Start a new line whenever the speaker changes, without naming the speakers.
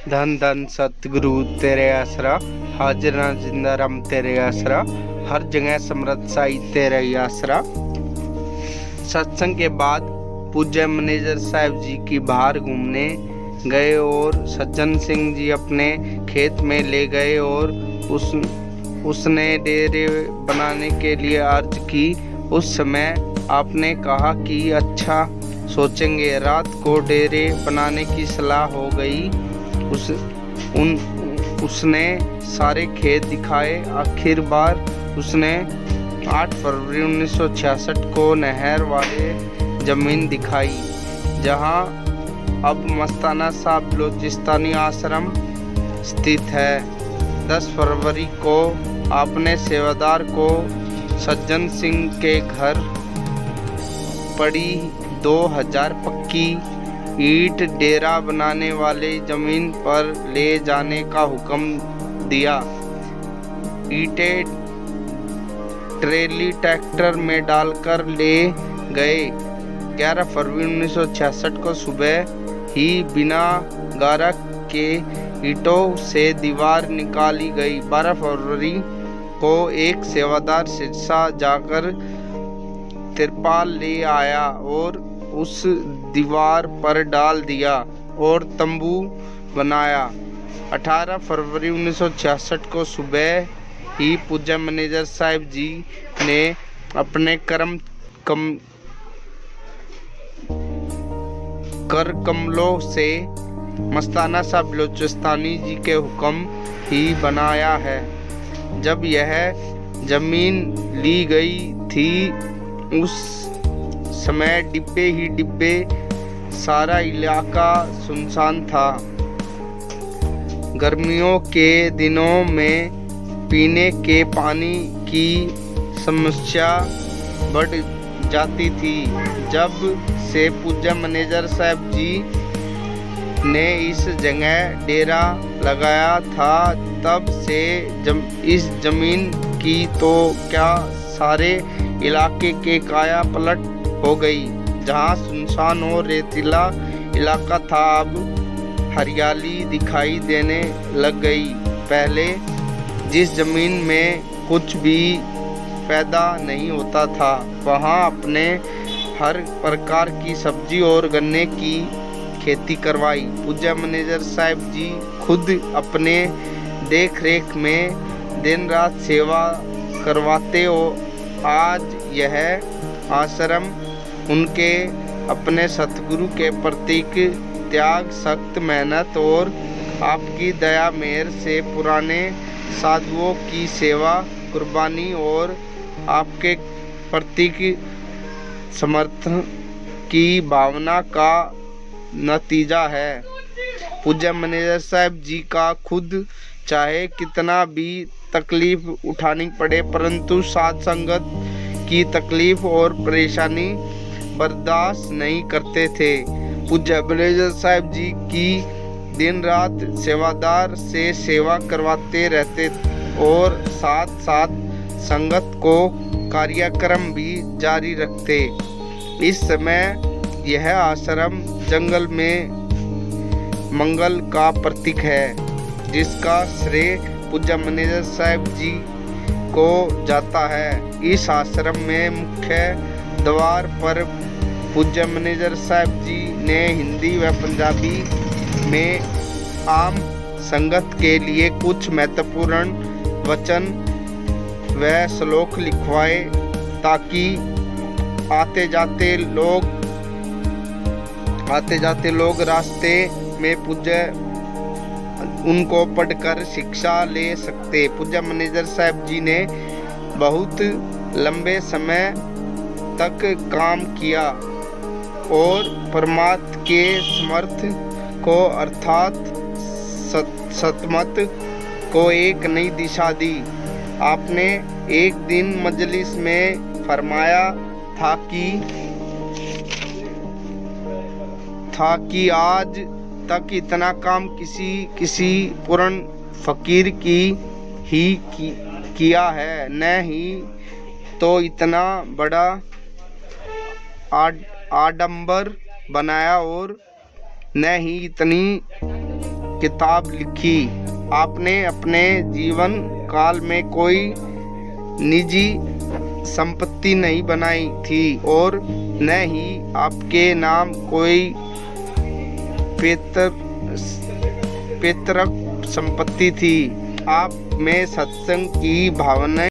धन धन सतगुरु तेरे आसरा, हाजिर ना जिंदा रम तेरे आसरा, हर जगह समृद्ध साई तेरा ही आसरा। सत्संग के बाद पूज्य मैनेजर साहब जी की बाहर घूमने गए और सज्जन सिंह जी अपने खेत में ले गए और उसने डेरे बनाने के लिए अर्ज की। उस समय आपने कहा कि अच्छा सोचेंगे। रात को डेरे बनाने की सलाह हो गई। उसने सारे खेत दिखाए। आखिर बार उसने 8 फरवरी 1966 को नहर वाले जमीन दिखाई, जहां अब मस्ताना साहब बलोचिस्तानी आश्रम स्थित है। 10 फरवरी को आपने सेवादार को सज्जन सिंह के घर पड़ी 2000 पक्की ईंट डेरा बनाने वाले जमीन पर ले जाने का हुक्म दिया। ईंटें ट्रेली ट्रैक्टर में डालकर ले गए। 11 फरवरी 1966 को सुबह ही बिना गारक के ईंटों से दीवार निकाली गई। 12 फरवरी को एक सेवादार सिरसा जाकर तिरपाल ले आया और उस दीवार पर डाल दिया और तंबू बनाया। 18 फरवरी 1966 को सुबह ही पूज्य मैनेजर साहब जी ने अपने कर कमलों से मस्ताना साहब बलोचिस्तानी जी के हुक्म ही बनाया है। जब यह जमीन ली गई थी उस समय डिब्बे ही डिब्बे, सारा इलाका सुनसान था। गर्मियों के दिनों में पीने के पानी की समस्या बढ़ जाती थी। जब से पूज्य मैनेजर साहब जी ने इस जगह डेरा लगाया था तब से इस जमीन की तो क्या सारे इलाके के काया पलट हो गई। जहां सुनसान और रेतीला इलाका था अब हरियाली दिखाई देने लग गई। पहले जिस जमीन में कुछ भी पैदा नहीं होता था वहां अपने हर प्रकार की सब्जी और गन्ने की खेती करवाई। पूज्य मैनेजर साहब जी खुद अपने देख रेख में दिन रात सेवा करवाते हो। आज यह आश्रम उनके अपने सतगुरु के प्रतीक त्याग, सख्त मेहनत और आपकी दया मेहर से पुराने साधुओं की सेवा, कुर्बानी और आपके प्रतीक समर्थन की भावना का नतीजा है। पूज्य मैनेजर साहब जी का खुद चाहे कितना भी तकलीफ उठानी पड़े परंतु साध संगत की तकलीफ और परेशानी बर्दाश्त नहीं करते थे। पूज्य मैनेजर साहब जी की दिन रात सेवादार से सेवा करवाते रहते और साथ साथ संगत को कार्यक्रम भी जारी रखते। इस समय यह आश्रम जंगल में मंगल का प्रतीक है, जिसका श्रेय पूज्य मैनेजर साहब जी को जाता है। इस आश्रम में मुख्य द्वार पर पूज्य मैनेजर साहब जी ने हिंदी व पंजाबी में आम संगत के लिए कुछ महत्वपूर्ण वचन व श्लोक लिखवाए ताकि आते जाते लोग रास्ते में पूज्य उनको पढ़कर शिक्षा ले सकते। पूज्य मैनेजर साहब जी ने बहुत लंबे समय तक काम किया और परमात्मा के समर्थ को अर्थात सतमत को एक नई दिशा दी। आपने एक दिन मजलिस में फरमाया था कि आज तक इतना काम किसी पूर्ण फकीर की ही किया है, न ही तो इतना बड़ा आडंबर बनाया और न ही इतनी किताब लिखी। आपने अपने जीवन काल में कोई निजी संपत्ति नहीं बनाई थी और न ही आपके नाम कोई पैतृक संपत्ति थी। आप में सत्संग की भावना